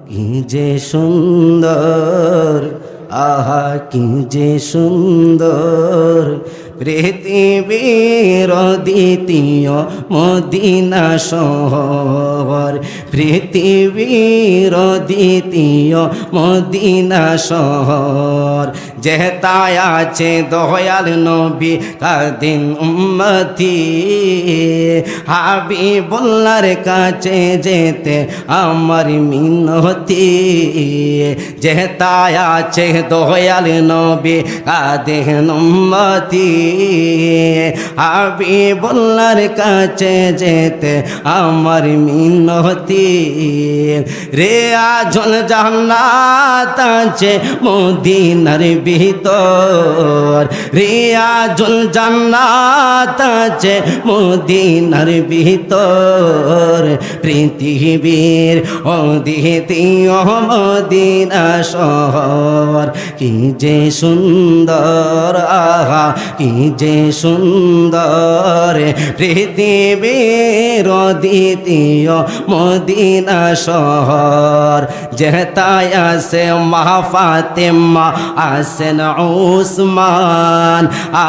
কি যে সুন্দর, আহা কি যে সুন্দর পৃথিবীর দ্বিতীয় মদিনা শহর, পৃথিবীর দ্বিতীয় মদিনা শহর। যেতায় আছে দয়াল নবী কাদিন উম্মতি, হাবিবুল্লাহর কাছে যেতে আমার মিনতি। যেতায় আছে দয়াল নবী কাদিন উম্মতি, হাবিবুল্লাহর কাছে যেতে আমার মিনতি। রে আজল জান্নাত আছে মদিনার ভিতর, রে আজল জান্নাত আছে মদিনার ভিতর, পৃথিবীর দ্বিতীয় মদিনা শহর। কি যে সুন্দর, আহা কি যে সুন্দর পৃথিবীর দ্বিতীয় মদিনা শহর। যেতায় আছে মা ফাতেমা, আছেন উসমান,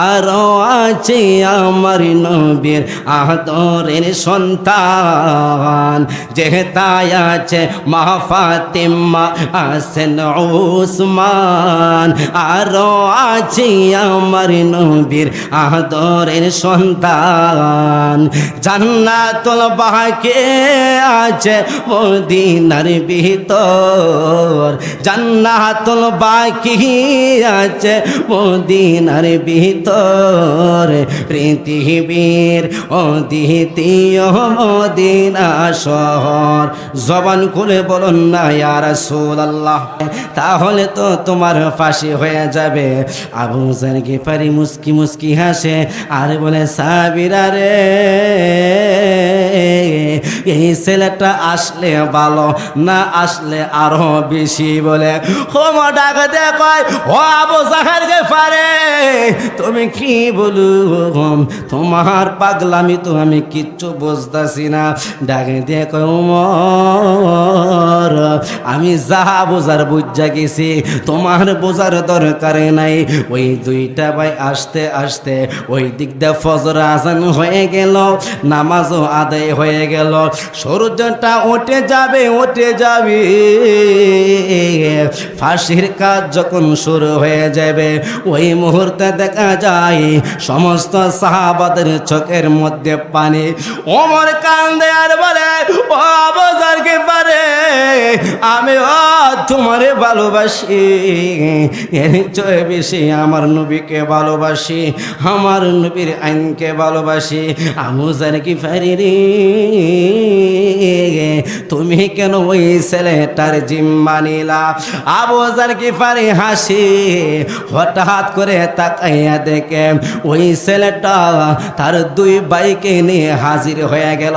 আরো আছে আমার নবীর আদরের সন্তান। যেতায় আছে মা ফাতেমা, আছেন উসমান, আরো আছে আমার নবীর আদরের সন্তান। জান্নাতুল বাকি আছে মদিনার ভিতর, জান্নাতুল বাকি আছে মদিনার ভিতর, পৃথিবীর দ্বিতীয় মদিনা শহর। জবান খুলে বলুন না ইয়া রাসূলুল্লাহ, তাহলে তো তোমার ফাঁসি হয়ে যাবে। আবু যার গিফারি মুস্কি মুস্কি হাসে আর বলে, সাবিরা রে, এই ছেলেটা আসলে ভালো, না আসলে আরো বেশি। বলে হোম ডাকতে কয়, ও আবু যার গিফারি, তুমি কি বলু, তোমার পাগলামি তো আমি কিচ্ছু বুঝতাছি না। ডাকে দিয়ে কয়, ওমর, আমি যাহা বোঝার বুঝা গেছি, তোমার বোঝার দরকার নাই। ওই দুইটা ভাই আসতে আসতে ওই দিক দিয়ে ফজর আজান হয়ে গেল, নামাজও আদায় হয়ে গেল, সূর্যটা উঠে যাবে উঠে যাবে। ফাঁসির কাজ যখন শুরু হয়ে যাবে, ওই মুহূর্তে দেখা যায় সমস্ত সাহাবাদের চোখের মধ্যে পানি। ওমর কান্দে আর বলে, ও আবু যার গিফারি, আমি তোমারে ভালোবাসি, এর চেয়ে বেশি আমার নবীকে ভালোবাসি, আমার নবীর আইনকে ভালোবাসি। আবু যার গিফারি রে, তুমি কেন ওই ছেলেটার জিম্মা নিলা? আবু যার গিফারি হাসি, হঠাৎ করে তাকাইয়া দেখে ওই ছেলেটা তার দুই ভাইকে নিয়ে হাজির হয়ে গেল।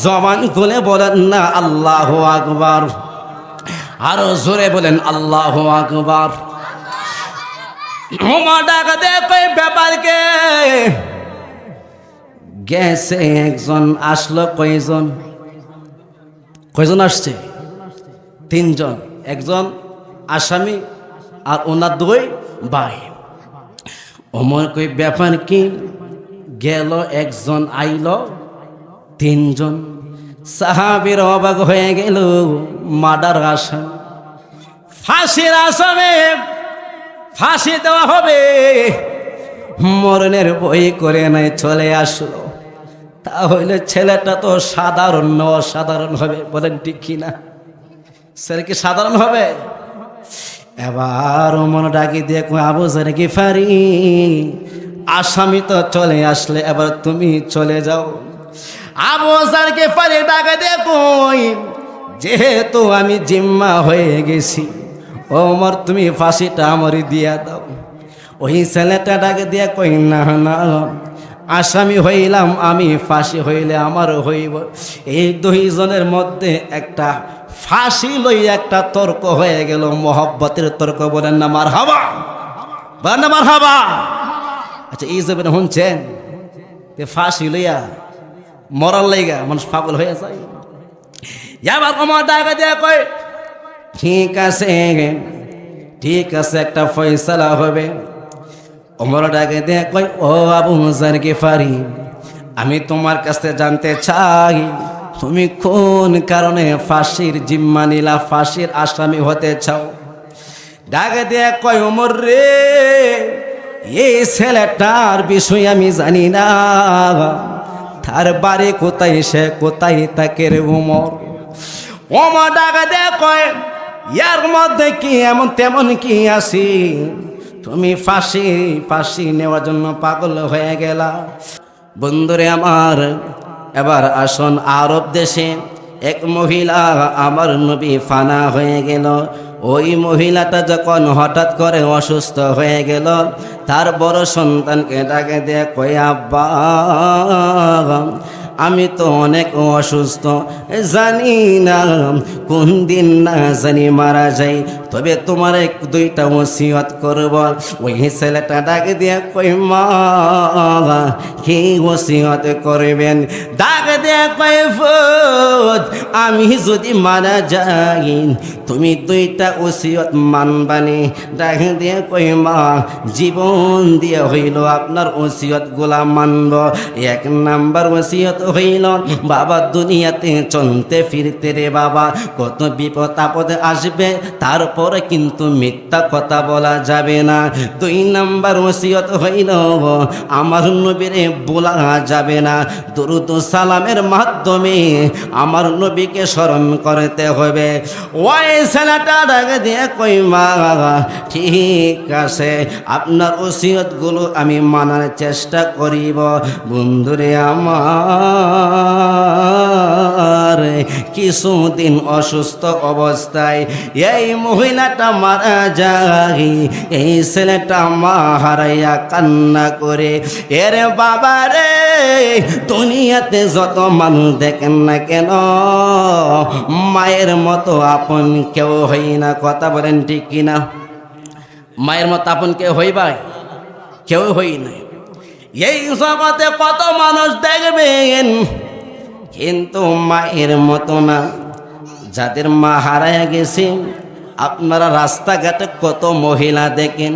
জবান খুলে বলেন না আল্লাহু আকবার, আরো জোরে বলেন আল্লাহু আকবার। ডাক দেখো ব্যাপারকে গেছে একজন, আসলো কয়জন? কয়জন আসছে? তিনজন, একজন আসামি আর ওনার দুই ভাই। ওমর কই ব্যাপার কি? গেল একজন, আইল তিনজন। সাহাবীর অবাক হয়ে গেল, মার্ডার আসামি, ফাঁসির আসামে ফাঁসি দেওয়া হবে, মরণের বই করে নাই চলে আসলো। তাহলে ছেলেটা তো সাধারণ না অসাধারণ হবে? বলেন ঠিক কিনা? ছেলে কি সাধারণ হবে? এবার মনে ডাকি দিয়ে আবু যার গিফারি, আসামি তো চলে আসলে, এবার তুমি চলে যাও। আবু যার গিফারি ডাকে দিয়ে কই, যেহেতু আমি জিম্মা হয়ে গেছি, ওমর তুমি ফাঁসিটা আমারই দিয়া দাও। ওই ছেলেটা ডাকে দিয়ে কই, না না, আসামি হইলাম আমি, ফাঁসি হইলে আমারও হইব। এই দুইজনের মধ্যে একটা ফাঁসি লই একটা তর্ক হয়ে গেল, মহব্বতের তর্ক। বলেন না মারহাবা, বলেন না মারহাবা। আচ্ছা, এই যাবেন শুনছেন ফাঁসি লইয়া মরার লাইগা মানুষ পাগল হয়ে যায়। এবার আমার ডাকা দিয়া কয়, ঠিক আছে, ঠিক আছে, একটা ফয়সালা হবে। ওমর ডাকে দিয়ে কই, ও আবু যার গিফারি, আমি তোমার কাছে জানতে চাই তুমি কোন কারণে ফাঁসির জিম্মা নিলা, ফাঁসির আসামি হতে চাও? ডাকে দিয়ে কয়, ওমর রে, এই ছেলেটার বিষয় আমি জানি না, তার বাড়ি কোথায়, সে কোথায় থাকে রে ওমর। ওমর ডাকে দিয়ে কয়, ইয়ার মধ্যে কি এমন তেমন কি আছি, তুমি ফাঁসি নেওয়ার জন্য পাগল হয়ে গেলা? বন্ধুরে আমার, এবার আসুন আরব দেশে এক মহিলা আমার নবী ফানা হয়ে গেল। ওই মহিলাটা যখন হঠাৎ করে অসুস্থ হয়ে গেল, তার বড় সন্তানকে ডাকে দিয়ে কয়, আব্বা, আমি তো অনেক অসুস্থ, জানি না কোন দিন না জানি মারা যাই, তবে তোমার এক দুইটা ওসিয়ত করব। ওই ছেলেটা ডাকে দিয়ে কই, মা, কি ওসিয়ত করবেন? ডাকে দিয়ে কই, ফুত, আমি যদি মারা যাই তুমি দুইটা ওসিয়ত মানবানি? ডাকে দিয়ে কই, মা, জীবন দিয়ে হইল আপনার ওসিয়ত গুলা মানব। এক নাম্বার ওসিয়ত হইল, বাবা, দুনিয়াতে চলতে ফিরতে রে বাবা কত বিপদ আপদ আসবে, তারপরে কিন্তু মিথ্যা কথা বলা যাবে না। দুই নাম্বার ওসিয়ত হইল, আমার নবীরে বলা যাবে না, দুরূদ ও সালামের মাধ্যমে আমার নবীকে স্মরণ করতে হবে। ওই ছেলেটা ডাকে দিয়ে কই, মা, ঠিক আছে, আপনার ওসিয়তগুলো আমি মানার চেষ্টা করিব। বন্ধুরে আমার, কিছুদিন অসুস্থ অবস্থায় এই মহিলাটা মারা যায়। এই ছেলেটা মা হারাইয়া কান্না করে, এরে বাবা রে, দুনিয়াতে যত মানুষ দেখেন না কেন, মায়ের মতো আপন কেউ হই না। কথা বলেন ঠিক কিনা? মায়ের মতো আপন কেউ হইবাই? কেউ হই নাই। এই জগতে কত মানুষ দেখবেন, কিন্তু মায়ের মতো না। যাদের মা হারায় গেছে, আপনারা রাস্তাঘাটে কত মহিলা দেখেন,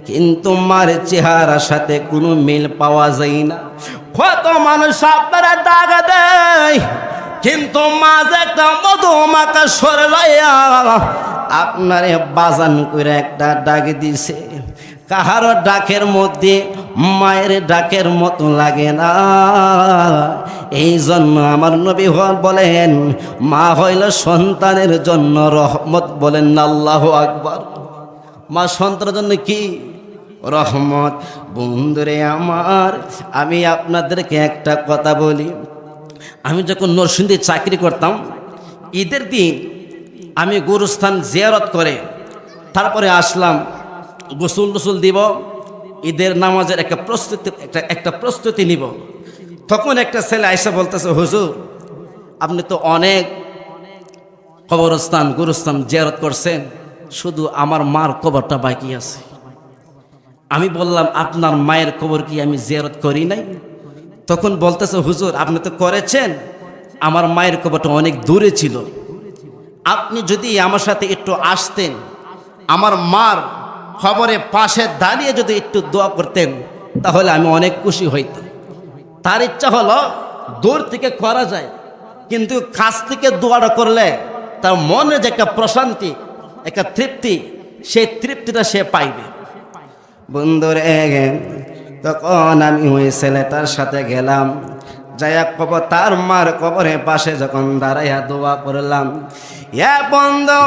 কিন্তু মার চেহারার সাথে কোনো মিল পাওয়া যায় না। কত মানুষ আপনারা টাকা দেয়, কিন্তু মাঝে একটা মধুমাখা সরে লইয়া আপনারে বাজান করে একটা ডাক দিছে। কাহারো ডাকের মধ্যে মায়ের ডাকের মতো লাগে না। এই জন্য আমার নবী বলেন, মা হইল সন্তানের জন্য রহমত। বলেন না আল্লাহু আকবার। মা সন্তানের জন্য কি? রহমত। বন্ধুরে আমার, আমি আপনাদেরকে একটা কথা বলি, আমি যখন নরসিংদী চাকরি করতাম, ঈদের দিন আমি গুরুস্থান জিয়ারত করে তারপরে আসলাম, গোসল দিব, ঈদের নামাজের একটা প্রস্তুতি নিব। তখন একটা ছেলে আইসা বলতেছে, হুজুর, আপনি তো অনেক কবরস্থান গুরুস্থান জিয়ারত করছেন, শুধু আমার মার কবরটা বাকি আছে। আমি বললাম, আপনার মায়ের কবর কি আমি জিয়ারত করি নাই? তখন বলতেছে, হুজুর, আপনি তো করেছেন, আমার মায়ের কবরটা অনেক দূরে ছিল, আপনি যদি আমার সাথে একটু আসতেন, আমার মার খবরে পাশে দাঁড়িয়ে যদি একটু দোয়া করতেন, তাহলে আমি অনেক খুশি হইতাম। তার ইচ্ছা হলো দূর থেকে করা যায়, কিন্তু কাছ থেকে দোয়াটা করলে তার মনে যে একটা প্রশান্তি, একটা তৃপ্তি, সেই তৃপ্তিটা সে পাইবে। বন্ধুরে, তখন আমি ওই ছেলেটার সাথে গেলাম, যাইয়া কবর, তার মার কবরে পাশে যখন দাঁড়াইয়া দোয়া করলাম, এ বন্ধু,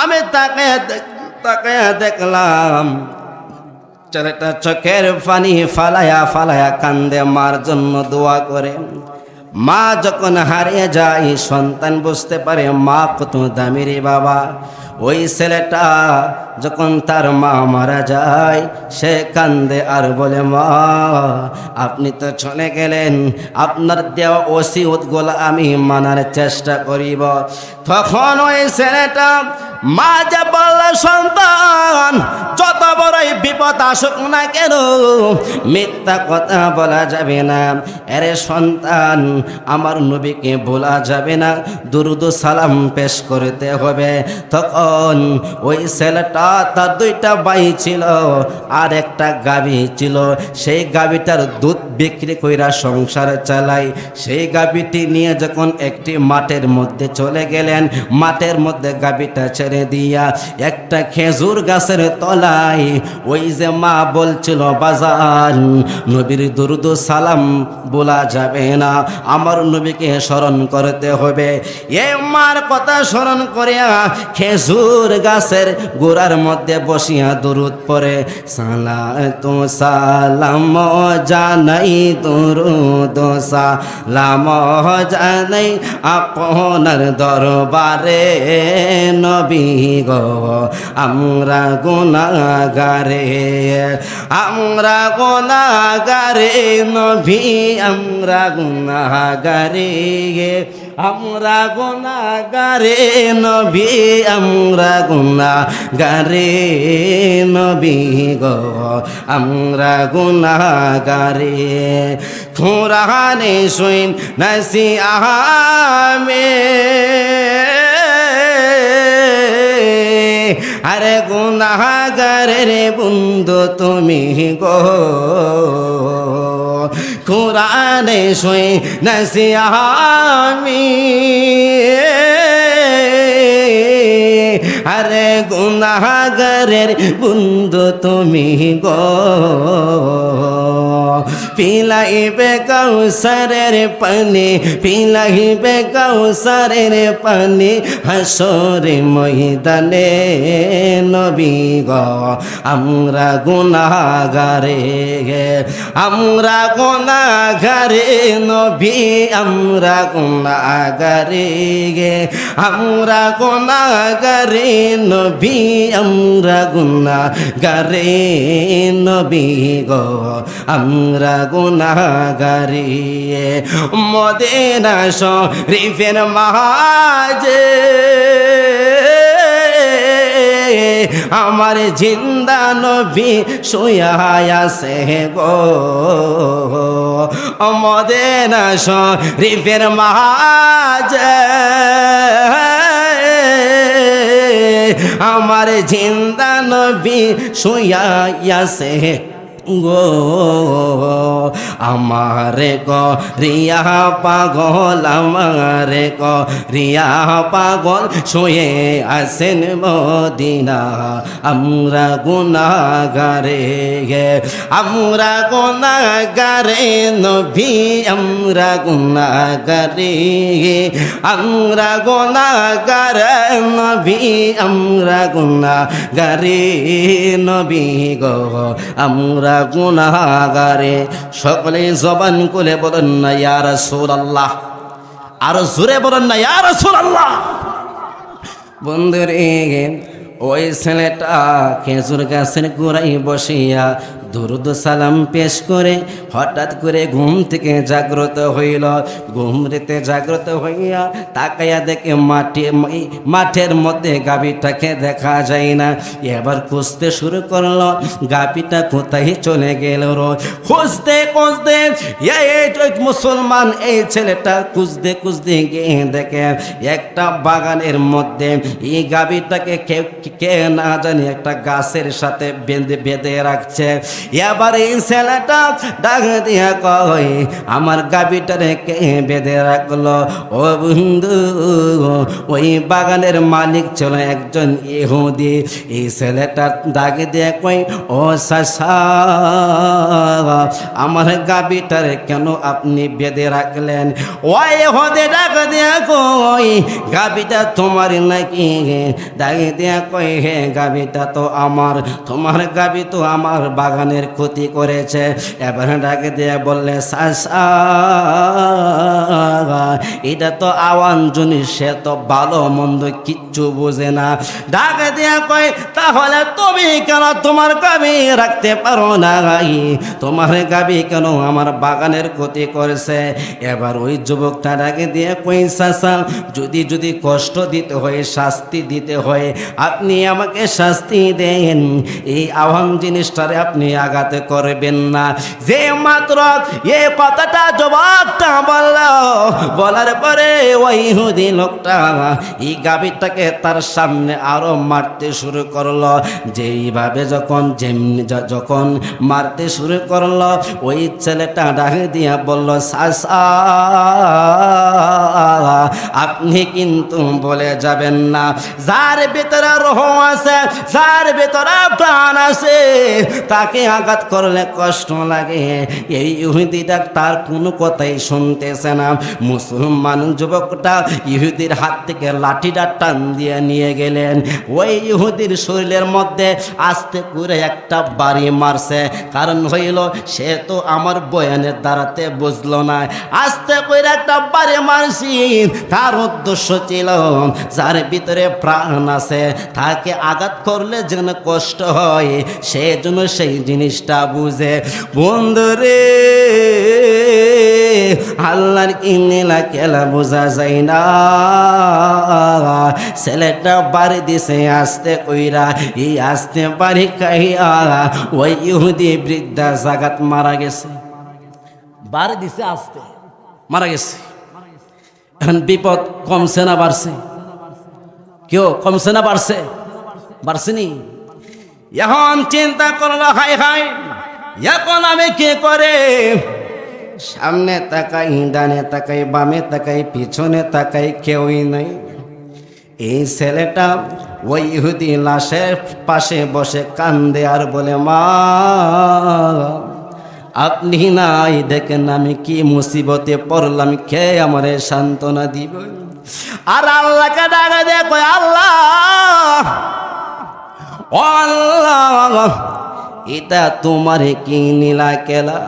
আমি তাকে দেখলাম ছেলেটা চোখের পানি ফালায়া কান্দে, মার জন্য দোয়া করে। মা যখন হারিয়ে যায়, সন্তান বুঝতে পারে মা কত দামি রে বাবা। ওই ছেলেটা যখন তার মা মারা যায়, সে কান্দে আর বলে, মা, আপনি তো চলে গেলেন, আপনার দেওয়া ওসিয়তগুলো আমি মানার চেষ্টা করিব। তখন ওই ছেলেটা মা যে বলল সন্তান যত বড়ই বিপদ আসুক না কেন মিথ্যা কথা বলা যাবে না। আরে সন্তান আমার নবীকে বলা যাবে না, দুরুদ সালাম পেশ করতে হবে। তখন ওই ছেলেটা তার দুইটা ভাই ছিল আর একটা গাভী ছিল, সেই গাভীটার দুধ বিক্রি কইরা সংসার চালাই। সেই গাভীটি নিয়ে যখন একটি মাঠের মধ্যে চলে গেলেন, মাঠের মধ্যে গাভীটা ছেড়ে দিয়া একটা খেজুর গাছের তলায় ওই যে মা বলছিল বাজান নবীর দুরুদ সালাম বলা যাবে না, আমার নবীকে স্মরণ করতে হবে। এ মার কথা স্মরণ করিয়া খেজুর গাছের গোড়ার মধ্যে বসিয়া দুরুদ পড়ে সালাতু সালাম জানাই দুরুদ সালাম জানাই আপনার দরবারে নবী গো আমরা গুনাহগারে, আমরা গুনাহগারে নবী আমরা গুনাহগারে, আমরা গুনাহগারে নবী আমরা গুনাহগারে নবী গো আমরা গুনাহগারে। কুরআনে শুন নাসি আহামে আরে গুনাহগারের বন্ধু তুমি গো, কুরআনে শুই নসিহামি আরে গুনাহগারের বন্ধু তুমি গো। পিলাইবে কাউসারের পানি, পিলাইবে কাউসারের পানি হাসরে ময়দানে নবী গো আমরা গুনাহগারে, আমরা গুনাহগারে নবী আমরা গুনাহগারে, আমরা গুনাহগারে নবী আমরা গুনাহগারে নবী গো আমরা গুনাহগারে। মদিনা শরীফের মাঝে আমার জিন্দা নবী শুয়া আছে গো, মদিনা শরীফের মাঝে আমার জিন্দা নবী শুয়া আছে গো। আমারে গো রিয়া পাগল, আমারে গো রিয়া পাগল শুয়ে আছেন মদিনা আমরা গুনাহগারে, আমরা গুনাহগারে নবী আমরা গুনাহগারে, আমরা গুনাহগারে নবী আমরা গুনাহগারে নবী গো আমরা গুনাহগারে। সকলে জবান খুলে বলেন না ইয়া রাসূলুল্লাহ, আর জোরে বলেন না ইয়া রাসূলুল্লাহ। বন্ধুরে ওই ছেলেটা খেজুর গাছের গোড়ায় বসিয়া দুরুদ সালাম পেশ করে হঠাৎ করে ঘুম থেকে জাগ্রত হইল। ঘুমরেতে জাগ্রত হইয়া তাকাইয়া দেখে মাঠের মধ্যে গাভীটাকে দেখা যায় না। এবার খুঁজতে শুরু করলো গাভীটা কোথায় চলে গেল। খুঁজতে খুঁজতে মুসলমান এই ছেলেটা খুঁজতে খুঁজতে গিয়ে দেখে একটা বাগানের মধ্যে এই গাভীটাকে কে না জানি একটা গাছের সাথে বেঁধে রাখছে। এবার এই ছেলেটা ডাক দিয়া কয় আমার গাভীটারে কে বেঁধে রাখলো? ও বন্ধু, ওই বাগানের মালিক ছিল একজন ইহুদি। এই ছেলেটা ডাক দিয়া কয় ও চাচা, আমার গাভীটারে কেন আপনি বেঁধে রাখলেন? ওই ইহুদি ডাক দিয়া কয় গাভীটা তোমার নাকি? ডাক দিয়া কয় হে গাভীটা তো আমার। তোমার গাভী তো আমার বাগানে বাগানের ক্ষতি করেছে। এবার ডাকে দিয়ে বললে চাচা এটা তো আওয়ান জিনিস, সে তো ভালো মন্দ কিচ্ছু বোঝে না। ডাকে দিয়ে কয় তাহলে তুমি কেন তোমার গাভী রাখতে পারো না? তোমার গাভী কেন আমার বাগানের ক্ষতি করেছে? এবার ওই যুবকটা ডাকে দিয়ে কই চাচা যদি কষ্ট দিতে হয়, শাস্তি দিতে হয়, আপনি আমাকে শাস্তি দেন, এই আহ্বান জিনিসটারে আপনি আঘাত করবেন না। যে মাত্র এই কথাটা যুবকটা বলার পরে ওই ইহুদি লোকটা এই গাভীটাকে তার সামনে আরো মারতে শুরু করলো। যেইভাবে যখন মারতে শুরু করলো, ওই ছেলেটা ডাকে দিয়া বলল চাচা আপনি কিন্তু বলে যাবেন না, যার ভিতরে রোহ আছে, যার ভিতরে প্রাণ আছে, তাকে আঘাত করলে কষ্ট লাগে। এই ইহুদিটা তার কোনো কথাই শুনতেছে না। মুসলমান যুবকটা ইহুদির হাত থেকে লাঠিটা টান দিয়ে নিয়ে গেলেন। ওই ইহুদির শরীরের মধ্যে আস্তে করে একটা বাড়ি মারছে। কারণ হইল সে তো আমার বয়ানের দ্বারাতে বুঝলো না। আস্তে করে একটা বাড়ি মারছি, তার উদ্দেশ্য ছিল যার ভিতরে প্রাণ আছে তাকে আঘাত করলে যেন কষ্ট হয়, সেজন্য সেই জিনিসটা বুঝে। বন্ধুরে আল্লাহর কিনেলা কেলা বোঝা যায় না। ছেলেটা বাড়ি দিছে আস্তে কইরা, এই আস্তে বাড়ি খাইয়া ওই ইহুদি বৃদ্ধা জাগাত মারা গেছে। বাড়ি দিছে আস্তে, মারা গেছে। এখন বিপদ কমছে না বাড়ছে? কেউ কমছে না বাড়ছে? বাড়ছেনি। এখন চিন্তা করলো হাই হাই এখন আমি কি করে? সামনে তাকাই, ডানে তাকাই, বামে তাকাই, পিছনে তাকাই, কেউই নাই। এই ছেলেটা ওই ইহুদি লাশের পাশে বসে কান্দে আর বলে মা আপনি নাই, দেখেন আমি কি মুসিবতে পড়লাম, কে আমারে সান্ত্বনা দিব? আর আল্লাহকে ডাকা দিয়ে কয় আল্লাহ আল্লাহ এটা তোমারে কি নীলা খেলা?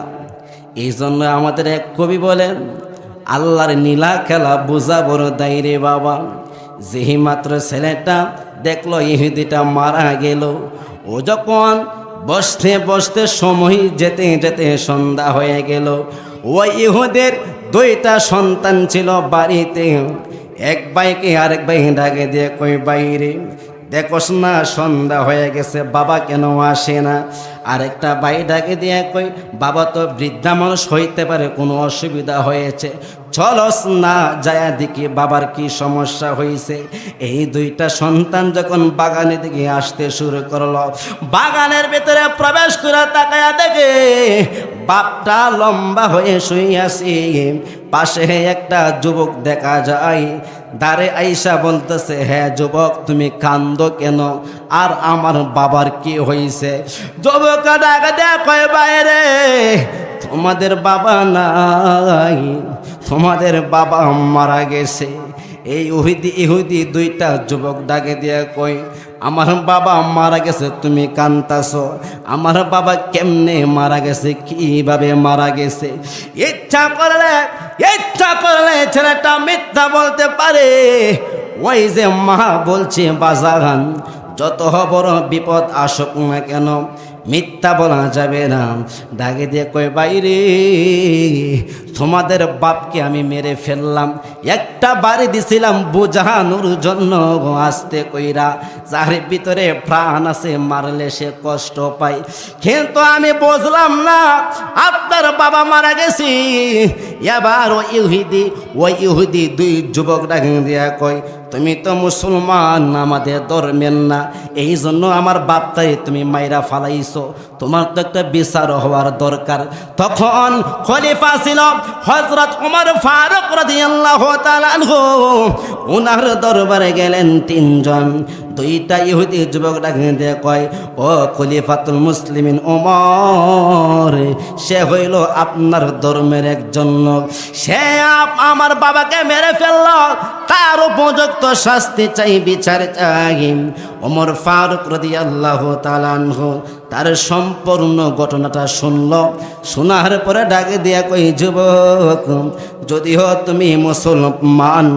এই জন্য আমাদের এক কবি বলেন আল্লাহর নীলা খেলা বোঝা বড় দায় রে বাবা। যেই মাত্র ছেলেটা দেখলো ইহুদিটা মারা গেল, ও যখন বসতে বসতে সময় যেতে যেতে সন্ধ্যা হয়ে গেল। ওই ইহুদের দুইটা সন্তান ছিল বাড়িতে। এক ভাইকে আরেক ভাই ডাকে দিয়ে কই বাইরে দেখোস না সন্ধ্যা হয়ে গেছে, বাবা কেন আসে না? আরেকটা ভাই ডাকে দিয়ে কই বাবা তো বৃদ্ধা মানুষ, হইতে পারে কোনো অসুবিধা হয়েছে, চলস না যায় দেখি বাবার কি সমস্যা হয়েছে। এই দুইটা সন্তান যখন বাগানের দিকে আসতে শুরু করলো, বাগানের ভিতরে প্রবেশ করে তাকায়া দেখে বাপটা লম্বা হয়ে শুইয়াছে, পাশে একটা যুবক দেখা যায়। দাঁড়ে আইসা বলতেছে হ্যাঁ যুবক তুমি কান্দো কেন, আর আমার বাবার কি হয়েছে? যুবক ডাকা দেয়া কয় বাইরে তোমাদের বাবা নাই, তোমাদের বাবা মারা গেছে। এই ইহুদি দুইটা যুবক ডাকে দিয়ে কই আমার বাবা মারা গেছে, তুমি কান্তাছো? আমার বাবা কেমনে মারা গেছে, কিভাবে মারা গেছে? ইচ্ছা করলে ছেলেটা মিথ্যা বলতে পারে। ওই যে মা বলছে বাজাগান যত বড় বিপদ আসুক না কেন মিথ্যা বলা যাবে না। ডাকে দিয়ে কই বাইরে তোমাদের বাপকে আমি মেরে ফেললাম, একটা বাড়ি দিছিলাম বোঝানোর জন্য, আসতে কইরা যার ভিতরে প্রাণ আছে মারলে সে কষ্ট পায়, কিন্তু আমি বুঝলাম না আপনার বাবা মারা গেছি। এবার ওই ইহুদি দুই যুবক ডাকে দিয়া কই তুমি তো মুসলমান, আমাদের ধর্মের না, এই জন্য আমার বাপটাই তুমি মাইরা ফালাইছো, তোমার তো একটা বিচার হওয়ার দরকার। তখন খলিফা ছিল হযরত ওমর ফারুক রাদিয়াল্লাহু তাআলা আনহু, ওনার দরবারে গেলেন তিনজন দুইটা ইহুদি যুবক ডাকে দিয়ে কয়, ও খলিফাতুল মুসলিমিন ওমর, সে হইল আপনার ধর্মের একজন লোক, সে আমার বাবাকে মেরে ফেলল, তার উপযুক্ত শাস্তি চাই, বিচার চাই। ওমর ফারুক রাদিয়াল্লাহু তাআলা আনহু তার সম্পূর্ণ ঘটনাটা শুনল, শোনার পরে ডাকে দিয়া কই, যুবক, যদিও তুমি মুসলমান,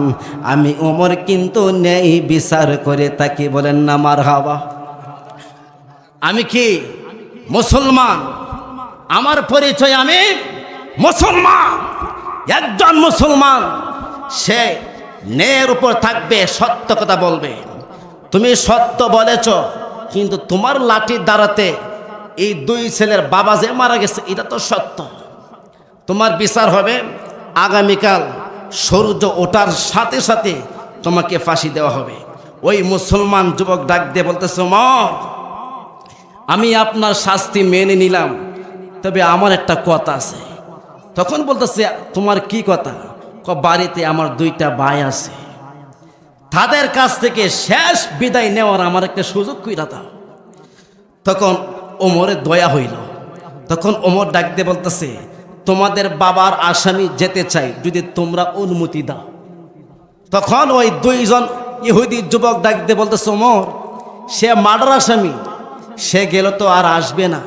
আমি ওমর কিন্তু নেই বিচার করে তাকে। বলেন না মারহাবা। আমি কি মুসলমান? আমার পরিচয় আমি মুসলমান। একজন মুসলমান সে ন্যায়ের উপর থাকবে, সত্য কথা বলবে। তুমি সত্য বলেছ, কিন্তু তোমার লাঠির দ্বারাতে এই দুই ছেলের বাবা যে মারা গেছে, এটা তো সত্য। তোমার বিচার হবে আগামীকাল সূর্য ওঠার সাথে সাথে তোমাকে ফাঁসি দেওয়া হবে। ওই মুসলমান যুবক ডাক দিয়ে বলতেছে, ওমর, আমি আপনার শাস্তি মেনে নিলাম, তবে আমার একটা কথা আছে। তখন বলতেছে, তোমার কি কথা? বাড়িতে আমার দুইটা ভাই আছে, তাদের কাছ থেকে শেষ বিদায় নেওয়ার আমার একটা সুযোগ কইরা দাও। তখন ওমরের দয়া হইল। তখন ওমর ডাক দিয়ে বলতেছে, তোমাদের বাবার আসামি যেতে চাই, যদি তোমরা অনুমতি দাও। তখন ওই দুইজন ইহুদি যুবক ডাক দিয়ে বলতেছে, ওমর, সে মার্ডার আসামি, সে গেল তো আর আসবে না।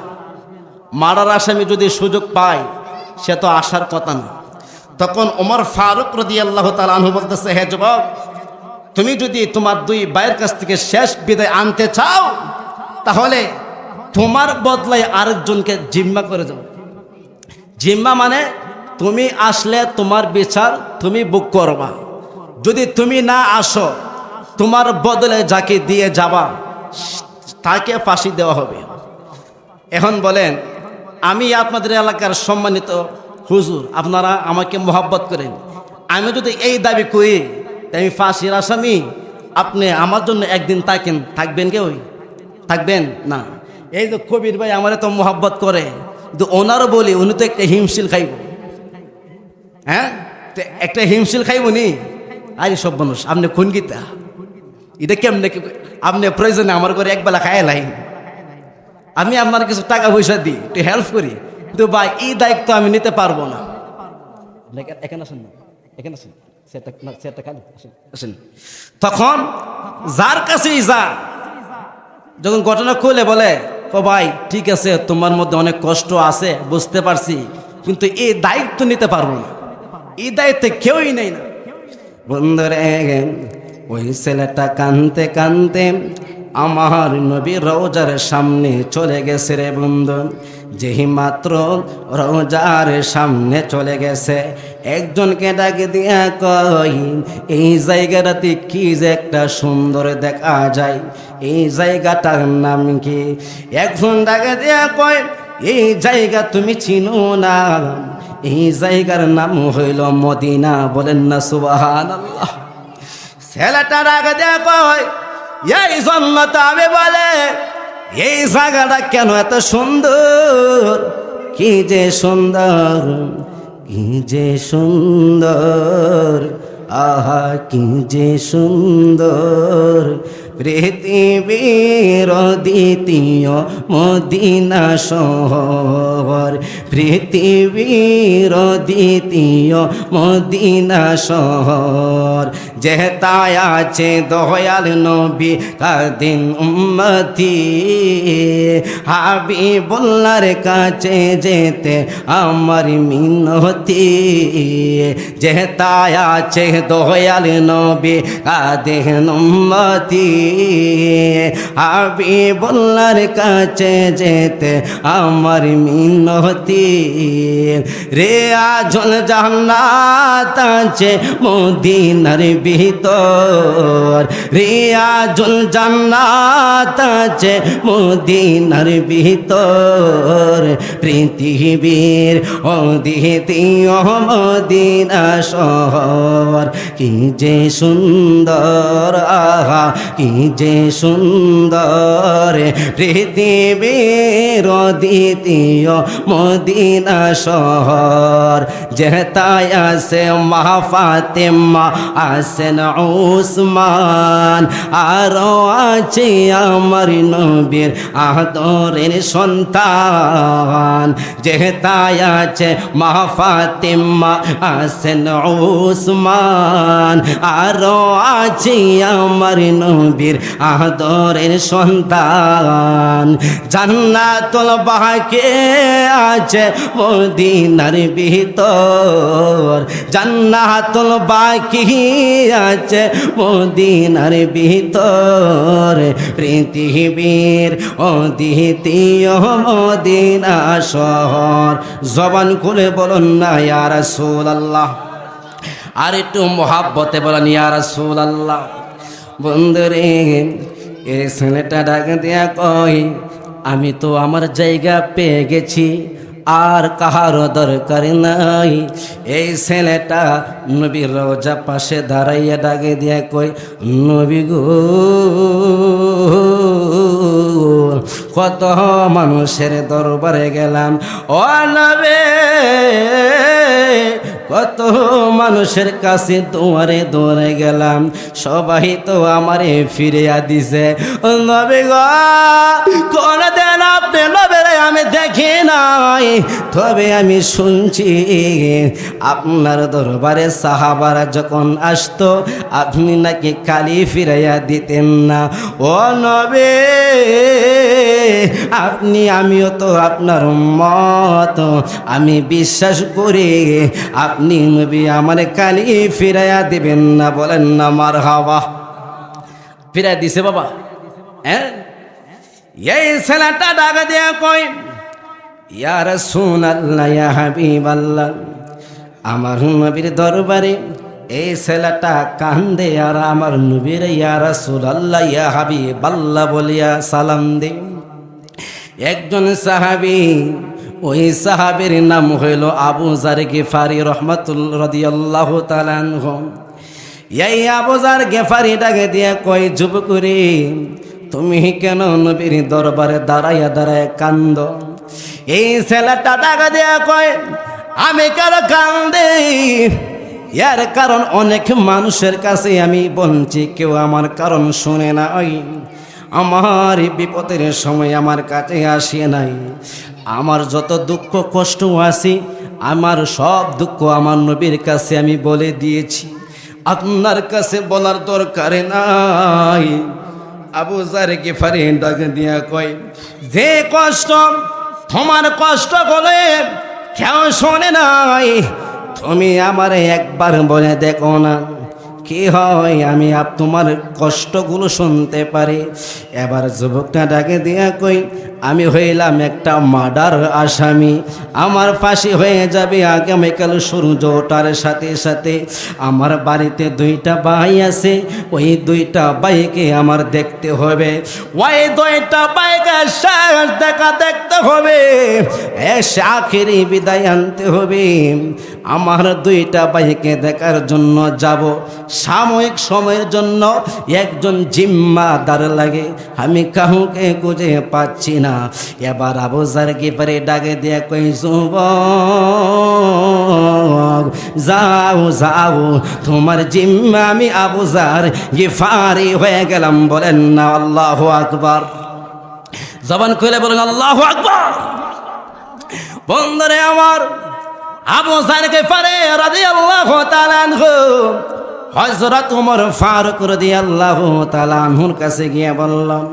মার্ডার আসামি যদি সুযোগ পায়, সে তো আসার কথা না। তখন ওমর ফারুক রাদিয়াল্লাহু তাআলা আনহু বলতেছে, হে যুবক, তুমি যদি তোমার দুই ভাইয়ের কাছ থেকে শেষ বিদায় আনতে চাও, তাহলে তোমার বদলায় আরেকজনকে জিম্মা করে যাও। জিম্মা মানে তুমি আসলে তোমার বিচার তুমি বুক করবা, যদি তুমি না আসো, তোমার বদলে যাকে দিয়ে যাবা তাকে ফাঁসি দেওয়া হবে। এখন বলেন, আমি আপনাদের এলাকার সম্মানিত হুজুর, আপনারা আমাকে মোহাব্বত করেন, আমি যদি এই দাবি করি আমি ফাঁসির আসামি, আপনি আমার জন্য একদিন থাকবেন কেউ? থাকবেন না। এই যে কবির ভাই আমার তো মোহাব্বত করে, কিন্তু ওনারও বলি, উনি তো একটা হিমশিল খাইব। হ্যাঁ, একটা হিমশিল খাইব নি? আরে সব মানুষ, আপনি কোন গীতা এটা কেমনে? আপনি প্রয়োজনে আমার করে একবেলা খায় লাইন, আমি আপনার কিছু টাকা পয়সা দিই, একটু হেল্প করি, কিন্তু ভাই এই দায়িত্ব আমি নিতে পারবো না। এখানে আসেন না, এখানে আসেন, আসেন। তখন যার কাছেই যা, যখন ঘটনা খুলে বলে, ও ভাই ঠিক আছে, তোমার মধ্যে অনেক কষ্ট আছে, বুঝতে পারছি, কিন্তু এই দায়িত্ব নিতে পারবো না, এই দায়িত্বে কেউই নেই না। বন্ধুরে, ওই ছেলেটা কানতে কানতে আমার নবী রওজার সামনে চলে গেছে রে বন্ধু। যেই মাত্র রওজার সামনে চলে গেছে, একজনকে ডাকে দিয়া কই, এই জায়গাটাতে কি যে একটা সুন্দর দেখা যায়, এই জায়গাটার নাম কি? একজন ডাকে দিয়া কয়, এই জায়গা তুমি চিনো না, এই জায়গার নাম হইল মদিনা। বলেন না সুবহানাল্লাহ। ছেলেটা ডাকে দিয়া কয়, এই জন্য তো আমি বলে, এই জায়গাটা কেন এত সুন্দর, কি যে সুন্দর, কি যে সুন্দর, আহা কি যে সুন্দর, পৃথিবীর দ্বিতীয় মদিনা শহর, পৃথিবীর দ্বিতীয় মদিনা শহর, যেতায় আছে দয়াল নবী কাদিন উম্মতি, হাবিবুল্লাহর কাছে যেতে আমার মিনতি, যেতায় আছে দয়াল নবী কাদিন উম্মতি, হাবিবুল্লাহর কাছে যেতে আমার মিনতি, রে আজল জান্নাত আছে মদিনার ভিতর, রে আজল জান্নাত আছে মদিনার ভিতর, পৃথিবীর দ্বিতীয় মদিনা শহর, কি যে সুন্দর, আহা কি যে সুন্দর পৃথিবীর দ্বিতীয় মদিনা শহর, যেতায় আছে মা ফাতেমা, আছেন উসমান, আরো আছে আমার নবীর আদরের সন্তান, যেতায় আছে মা ফাতেমা, আছেন উসমান, আরো আছে আমার নবীর আদরের সন্তান। জান্নাতুল বাকি আছে মদিনার ভিতর, জান্নাতুল বাকি আছে মদিনার ভিতর, পৃথিবীর অদ্বিতীয় মদিনা শহর। জবান খুলে বলুন না ইয়া রাসূলুল্লাহ, আর একটু মোহাব্বতে বলেন ইয়া রাসূলুল্লাহ। বন্ধুরে, এই ছেলেটা ডাক দিয়া কই, আমি তো আমার জায়গা পেয়ে গেছি, আর কাহারও দরকার নাই। এই ছেলেটা নবীর রওজা পাশে দাঁড়াইয়া ডাকে দিয়া কই, নবী গো, কত মানুষের দরবারে গেলাম, ও নবী, কত মানুষের কাছে দুয়ারে দুয়ারে গেলাম, সবাই তো আমারে ফিরিয়া দিছে। নবী গো, কোন দেন আপনি নবীরে আমি দেখি নাই, তবে আমি শুনছি আপনার দরবারে সাহাবারা যখন আসতো আপনি নাকি কালি ফিরাইয়া দিতেন না। ও নবী, আপনি, আমিও তো আপনার উম্মত, আমি বিশ্বাস করি আপনি নবী আমার কালি ফিরাইয়া দিবেন না। বলেন না মারহাবা। ফিরাই দিছে বাবা। হ্যাঁ, এই ছেলেটা ডাক দিয়া কই, ইয়া রাসূলুল্লাহ, ইয়া হাবিবাল্লাহ, আমার নবীর দরবারে এই ছেলেটা কান্দে, আর আমার নবীর ইয়া রাসূলুল্লাহ, ইয়া হাবিবাল্লাহ বলিয়া সালাম দে। একজন সাহাবী, ওই সাহাবীর নাম হইল আবু যার গিফারি রাদিয়াল্লাহু তাআলা আনহু। এই আবু যার গিফারি ডাকে দিয়া কই, যুবকরে, তুমি কেন নবীর দরবারে দাঁড়াইয়া দাঁড়ায় কান্দ? এই ছেলেটা ডাকে দিয়া কয়, আমি কেন কান্দে? এর কারণ অনেক মানুষের কাছে আমি বলছি, কেউ আমার কারণ শুনে না। আমার বিপদের সময় আমার কাছে আসে নাই। আমার যত দুঃখ কষ্ট আছে, আমার সব দুঃখ আমার নবীর কাছে আমি বলে দিয়েছি, আপনার কাছে বলার দরকার নাই। আবু যার গিফারি ডাক দিয়া কয়, যে কষ্ট তোমার কষ্ট বলে কেউ শোনে নাই, তুমি আমারে একবার বলে দেখো না, কি হয় আমি তোমার কষ্টগুলো শুনতে পারি। এবার যুবকটা ডাকে দিয়া কই, আমি হইলাম একটা মার্ডার আসামি, আমার ফাঁসি হয়ে যাবে আগামীকাল সূর্য ওঠার সাথে সাথে। আমার বাড়িতে দুইটা ভাই আছে, ওই দুইটা ভাইকে আমার দেখতে হবে, ওই দুইটা ভাইকে শেষ দেখা দেখতে হবে, এসে আখেরি বিদায় আনতে হবে। আমার দুইটা ভাইকে দেখার জন্য যাব, সাময়িক সময়ের জন্য একজন জিম্মাদার লাগে, আমি কাউকে খুঁজে পাচ্ছি না। এবার আবু যার গিফারি ডাকে দিয়ে কই, যুবক, যাও যাও, তোমার জিম্মা আমি আবু যার গিফারি হয়ে গেলাম। বলেন না আল্লাহু আকবার। জবান খুলে বলেন আল্লাহু আকবার। বন্ধুরে আমার, আবু যার গিফারি রাদিয়াল্লাহু তাআলা আনহু হযরত ওমর ফারুক রাদিয়াল্লাহু তাআলা আনহুর কাছে গিয়ে বললাম,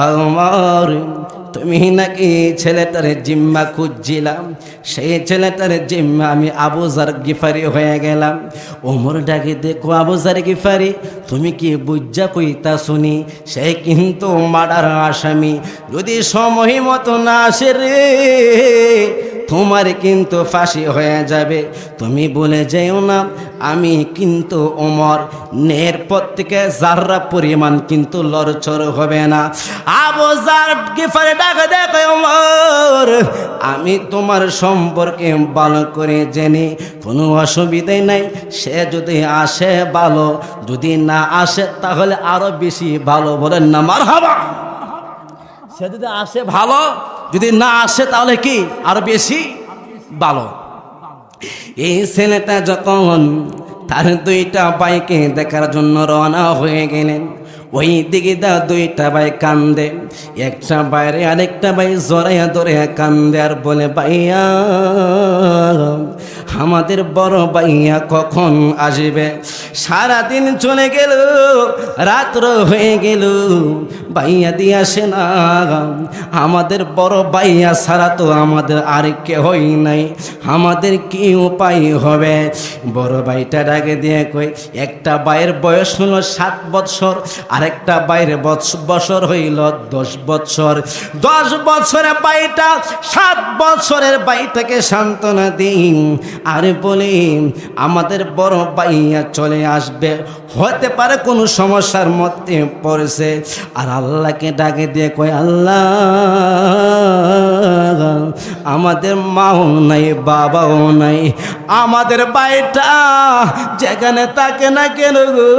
ওমর, তুমি নাকি ছেলেটার জিম্মা খুঁজছিলাম, সেই ছেলেটার জিম্মা আমি আবু যার গিফারি হয়ে গেলাম। ওমর ডাকে, দেখো আবু যার গিফারি, তুমি কি বুঝা কইতা শুনি, সে কিন্তু মার্ডার আসামি, যদি সময় মতো না আসে রে, তোমার কিন্তু ফাঁসি হয়ে যাবে। তুমি বলে যেও না আমি কিন্তু ওমর, নের পর থেকে যাররা পরিমাণ কিন্তু লড়চড় হবে না। আবু যার গিফারে ডাকে দেখো ওমর, আমি তোমার সম্পর্কে ভালো করে জেনে কোনো অসুবিধাই নাই। সে যদি আসে ভালো, যদি না আসে তাহলে আরো বেশি ভালো। বলেন না মারহাবা। সে যদি আসে ভালো, যদি না আসে তাহলে কি আরো বেশি ভালো। এই ছেলেটা যখন তার দুইটা ভাইকে দেখার জন্য রওনা হয়ে গেলেন, ওই দিকে দুইটা ভাই কান্দে। একটা বাইরে আরেকটা ভাই জড়াইয়া ধরে কান্দে আর বলে, ভাইয়া আমাদের বড় ভাইয়া কখন আসবে? সারাদিন চলে গেল, রাত্র হয়ে গেল, ভাইয়া দিয়ে আসে না। আমাদের বড় ভাইয়া ছাড়া তো আমাদের আর কেহই নাই, আমাদের কি উপায় হবে? বড় ভাইটা ডাকে দিয়ে কই, একটা ভাইয়ের বয়স হলো 7 বছর, আরেকটা ভাইয়ের বছর হইল 10 বছর। 10 বছরের ভাইটা 7 বছরের ভাইটাকে সান্ত্বনা দিন আর বলি, আমাদের বড় ভাইয়া চলে আসবে, হতে পারে কোনো সমস্যার মধ্যে পড়েছে। আর আল্লাহকে ডাকে দিয়ে কয়, আল্লাহ আমাদের মাও নাই বাবাও নাই, আমাদের ভাইটা যেখানে থাকে না কেন গো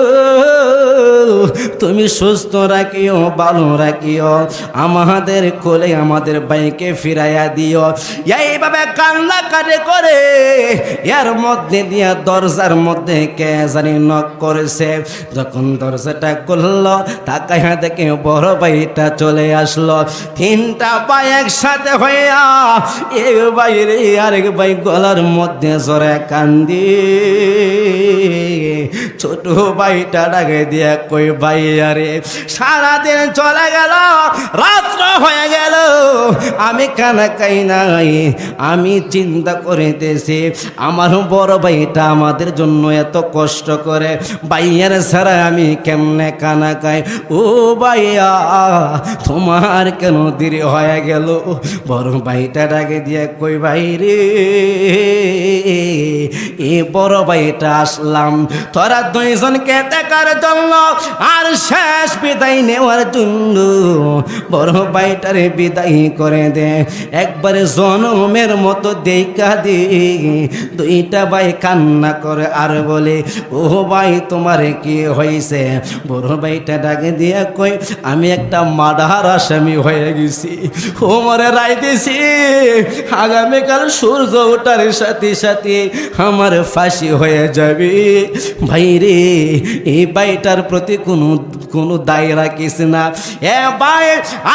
তুমি সুস্থ রাখিও, ভালো রাখিও, আমাদের কোলে আমাদের ভাইকে ফিরাইয়া দিও। এইভাবে কান্নাকাটি করে এর মধ্যে দিয়া দরজার মধ্যে কে জানি নক করেছে। যখন দরজাটা খুললো, তাকাইয়া দেখে বড় ভাইটা চলে আসলো। 3টা ভাই একসাথে হইয়া এক ভাই রে আরেক ভাই গলার মধ্যে জোরে কান্দি। ছোট ভাইটা ডাকে দিয়া কই, ভাই আরে সারাদিন চলে গেল, রাত্র হয়ে গেল, আমি কানা কাই নাই, আমি চিন্তা করিতেছি আমার বড় ভাইটা আমাদের জন্য এত কষ্ট করে, ভাইয়ার ছাড়া আমি কেমনে কানা খাই? ও ভাইয়া তোমার কেন দেরি হয়ে গেল? বড় ভাইটা ডাকে দিয়ে কই, ভাই রে এ বড় ভাইটা আসলাম তোরা দুইজনকে দেখার জন্য আর শেষ বিদায় নেওয়ার জন্য। বড় ভাইটারে বিদায় করে দে, একবারে জনমের মতো দেখা দে। দুইটা ভাই কান্না করে আর বলে, ও ভাই তোমার কি হয়েছে? বড় ভাইটা ডাকে দিয়ে কই, আমি একটা মার্ডার আসামি হয়ে গেছি, ওমরে রায় দিছি, আগামীকাল সূর্য ওঠার সাথে সাথে আমার ফাঁসি হয়ে যাবে। ভাই রে এই ভাইটার প্রতি কোনো দায় রাখিস না। এ ভাই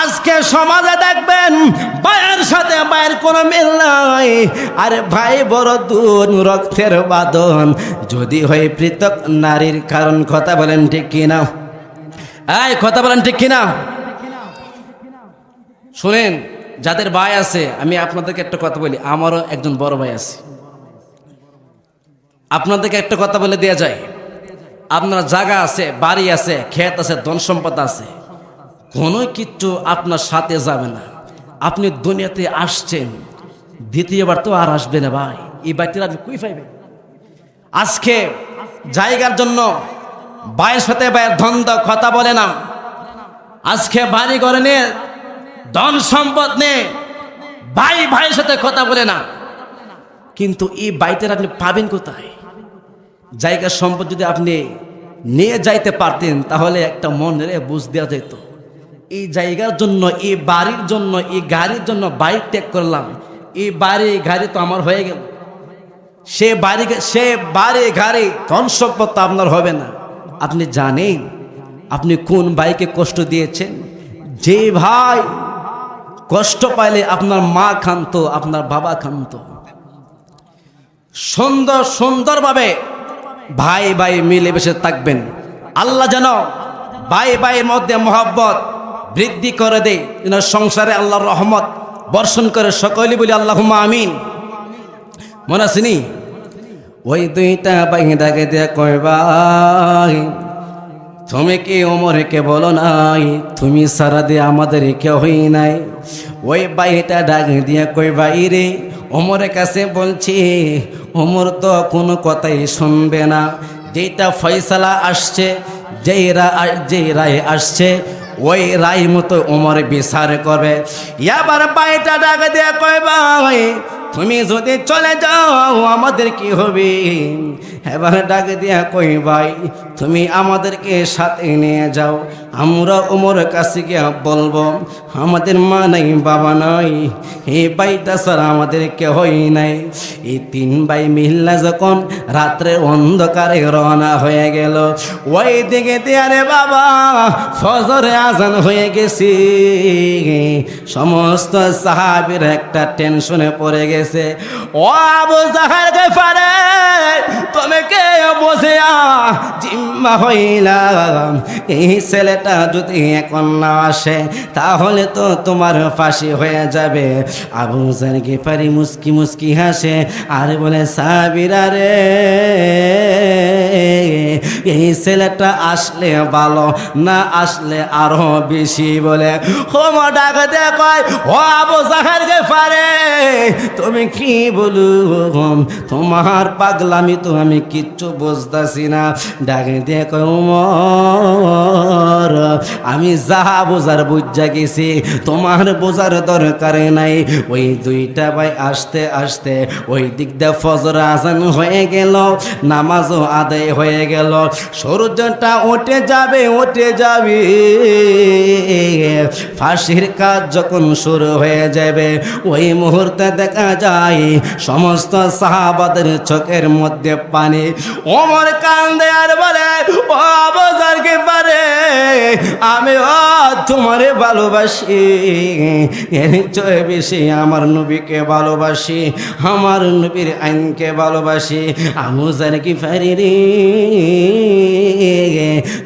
আজকে সমাজে দেখবেন ভাইয়ের সাথে ভাইয়ের কোনো মিল নাই। আরে ভাই বড় দূর রক্তের বাঁধন, যদি হয় পৃথক নারীর কারণ। কথা বলেন ঠিক কিনা? এই কথা বলেন ঠিক কিনা? শুনেন, যাদের ভাই আছে, আমি আপনাদেরকে একটা কথা বলি, আমারও একজন বড় ভাই আছে। আপনাদেরকে একটা কথা বলে দেয়া যায়, আপনার জায়গা আছে, বাড়ি আছে, ক্ষেত আছে, ধন সম্পদ আছে, কোনো কিচ্ছু আপনার সাথে যাবে না। আপনি দুনিয়াতে আসছেন, দ্বিতীয়বার তো আর আসবে না ভাই। এই বাড়িতে আপনি কই পাইবেন? আজকে জায়গার জন্য ভাইয়ের সাথে ভাইয়ের দ্বন্দ্ব, কথা বলে না। আজকে বাড়ি ঘরে নিয়ে, ধন সম্পদ নিয়ে ভাই ভাইয়ের সাথে কথা বলে না। কিন্তু এই বাড়িতে আপনি পাবেন কোথায়? জায়গার সম্পদ যদি আপনি নিয়ে যাইতে পারতেন তাহলে একটা মনে বুঝ দেওয়া যেত। এই জায়গার জন্য, এই বাড়ির জন্য, এই গাড়ির জন্য বাইক ত্যাগ করলাম, এই বাড়ি গাড়ি তো আমার হয়ে গেল। সে বাড়ি গাড়ি ধন সম্পদ তো আপনার হবে না। আপনি জানেন আপনি কোন ভাইকে কষ্ট দিয়েছেন? যে ভাই কষ্ট পাইলে আপনার মা খান্ত, আপনার বাবা খান্ত। সুন্দরভাবে ভাই ভাই মিলেমিশে থাকবেন। আল্লাহ যেন ভাই ভাইয়ের মধ্যে মহব্বত বৃদ্ধি করে দেয়, যেন সংসারে আল্লাহর রহমত বর্ষণ করে। সকলে বলি আল্লাহুম্মা আমিন। মনে আসেনি? ওই দুইটা ভাই ডাকে দিয়ে কয়, ভাই তুমি কি ওমরকে বলো নাই তুমি সারা দিয়ে আমাদের কেউই নাই? ওই ভাইটা ডাক দিয়ে কই, ভাই রে ওমরের কাছে বলছি, ওমর তো কোনো কথাই শুনবে না। যেটা ফয়সালা আসছে, যেই রায় আসছে, ওই রায় মতো ওমর বিচার করবে। এবার বাইটা ডাক দিয়ে কয়, ভাই তুমি যদি চলে যাও আমাদের কি হবে? এবার ডাক দিয়া কই, ভাই তুমি আমাদেরকে সাথে নিয়ে যাও, আমরা ওমরের কাছে গিয়ে বলবো আমাদের মা নাই, বাবা নাই, এই বাইটা ছাড়া আমাদের কেহই নাই। এই তিন ভাই মিল্লা যখন রাত্রে অন্ধকারে রওনা হয়ে গেল, ওই দিকে দিয়ে বাবা ফজরে আজান হয়ে গেছে। সমস্ত সাহাবীর একটা টেনশনে পড়ে গেছে। ও আবু জাহেল গফারে, তুমি কে বসে জিম্মা হইলাম, এই ছেলেটা যদি এখন না আসে তাহলে তো তোমার ফাঁসি হয়ে যাবে। আবু জাহেল গফারি মুস্কি মুস্কি হাসে আর বলে, সাহাবীরা রে, এই ছেলেটা আসলে ভালো, না আসলে আরো বেশি। বলে হোমা ডাক দে কয়, ও আবু জাহেল গফারে, তুমি কি বলু? তোমার পাগলামি তো আমি কিচ্ছু বুঝতাছি না। ডাকে দিয়ে কয়, ওমর আমি যা বোঝার বুঝা গেছি, তোমার বোঝার দরকার নাই। ওই দুইটা ভাই আসতে আসতে ওই দিক দিয়ে ফজর আজান হয়ে গেল, নামাজও আদায় হয়ে গেল, সূর্যটা উঠে যাবে উঠে যাবে। ফাঁসির কাজ যখন শুরু হয়ে যাবে, ওই মুহূর্তে দেখা যায় সমস্ত সাহাবাদের চোখের মধ্যে পানি। ওমর কান্দে আর বলে, ও আবু জাহেল গফারি, আমি তোমারে ভালোবাসি, এর চেয়ে বেশি আমার নবীকে ভালোবাসি, আমার নবীর আইনকে ভালোবাসি। আবু জাহেল গফারি রে,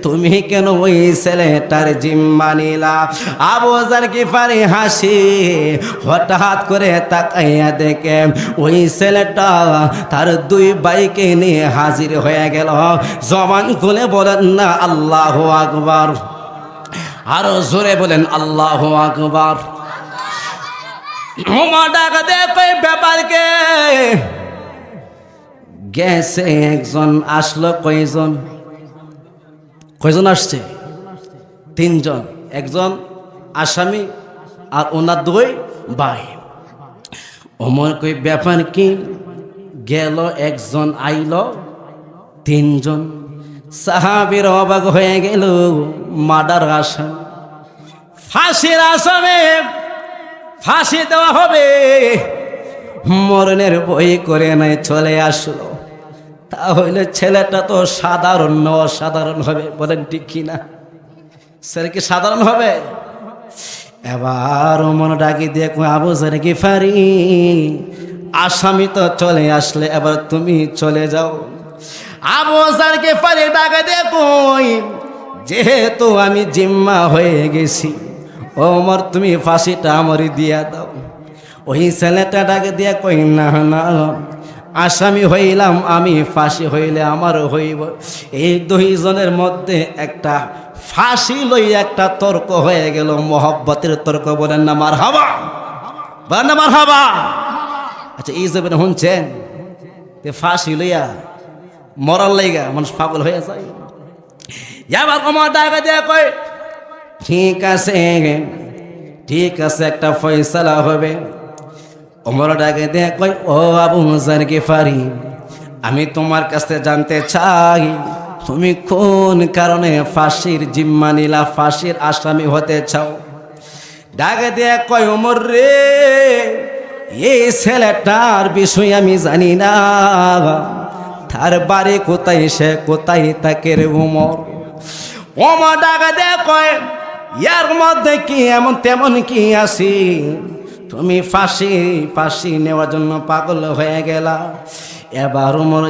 তুমি কেন ওই ছেলেটার জিম্মা নিলা? আবু জাহেল গফারি হাসি, হঠাৎ করে তাকাইয়া দেখে ওই ছেলেটা তার দুই ভাইকে নিয়ে হাজির হয়ে গেল। জবান খুলে বলেন না আল্লাহু আকবার, আরো জোরে বলেন আল্লাহু আকবার। ওমর ডাক দেখে ব্যাপারকে গেছে একজন, আসলো কয়জন? কয়জন আসছে? তিনজন, একজন আসামি আর ওনার দুই ভাই। ওমর কই, ব্যাপার কি? গেল একজন, আইল তিনজন। সাহাবীর অবাক হয়ে গেল, মার্ডার আসামি, ফাঁসির আসামে ফাঁসি দেওয়া হবে, মরণের বই করে নাই চলে আসলো। তাহলে ছেলেটা তো সাধারণ না অসাধারণ হবে, বলেন ঠিক কিনা? ছেলে কি সাধারণ হবে? এবার ওমর ডাকি দিয়ে কই, আবু জাহেল গফারি, আসামি তো চলে আসলে, এবার তুমি চলে যাও। আবু জাহেল গফারি ডাকে দিয়ে কই, যেহেতু আমি জিম্মা হয়ে গেছি, ওমর তুমি ফাঁসিটা আমারই দিয়া দাও। ওই ছেলেটা ডাকে দিয়ে কই, না না, আসামি হইলাম আমি, ফাঁসি হইলে আমারও হইব। এই দুইজনের মধ্যে একটা ফাঁসি লই একটা তর্ক হয়ে গেল, মহব্বতের তর্ক। বলেন না মারহাবা, বলেন না মারহাবা। আচ্ছা, এই যে শুনছেন, ফাঁসি লইয়া মরার লাইগা মানুষ পাগল হয়ে যায়। এবার ওমর ডাকে দিয়ে কয়, ঠিক আছে ঠিক আছে, একটা ফয়সালা হবে। ওমর ডাকে দিয়ে কয়, ও আবু জাহেল গফারি, আমি তোমার কাছে জানতে চাই, তুমি কোন কারণে ফাঁসির জিম্মা নিলা, ফাঁসির আসামি হতে চাও? ডাকে দিয়ে কয়, ওমর রে, এই ছেলেটার বিষয় আমি জানি না, তার বাড়ি কোথায়, সে কোথায় থাকে রে ওমর। ওমর ডাকে দিয়ে কয়, ইয়ার মধ্যে কি এমন তেমন কি আছে, তুমি ফাঁসি নেওয়ার জন্য পাগল হয়ে গেলা? এবার ওমর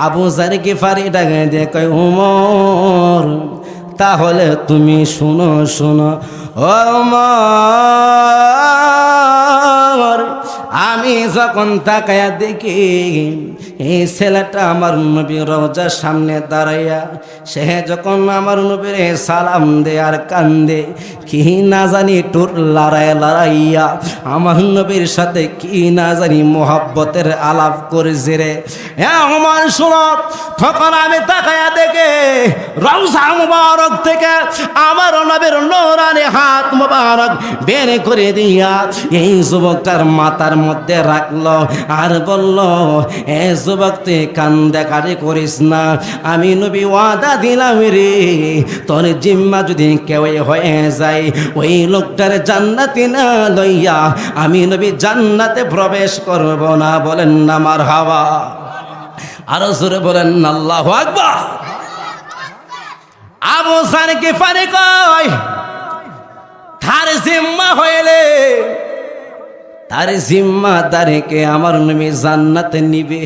আবু জাহেল গফারি ডাকে দিয়ে কয়, ওমর তাহলে তুমি শুনো শুনো, ওমর আমি যখন তাকায়া দেখি এই ছেলেটা আমার নবীর রওজার সামনে দাঁড়াইয়া, সে যখন আমার নবীর সালাম দে আর কান্দে, কি না জানি টুর লড়াইয়া আমার নবীর সাথে কি না জানি মোহাব্বতের আলাপ করেছে রে। আমার শোনো, তখন আমি তাকায়া দেখে রওজা মুবারক থেকে আমার নবীর নূরানি হাত মুবারক বের করে দিয়া এই যুবকটার মাথার মধ্যে রাখলো আর বলল, এ যুবক তুই কান্দাকাটি করিস না, আমি নবী ওয়াদা দিলাম রে, তোর জিম্মা যদি কেউ হয়ে যায় ওই লোকটার জান্নাতে না লইয়া আমি নবী জান্নাতে প্রবেশ করব না। বলেন না মারহাবা, আরো জোরে বলেন আল্লাহু আকবার। আবু জার গিফারি কয়, তার জিম্মা হইলে তার জিম্মাদারিকে আমার নবী জান্নাতে নিবে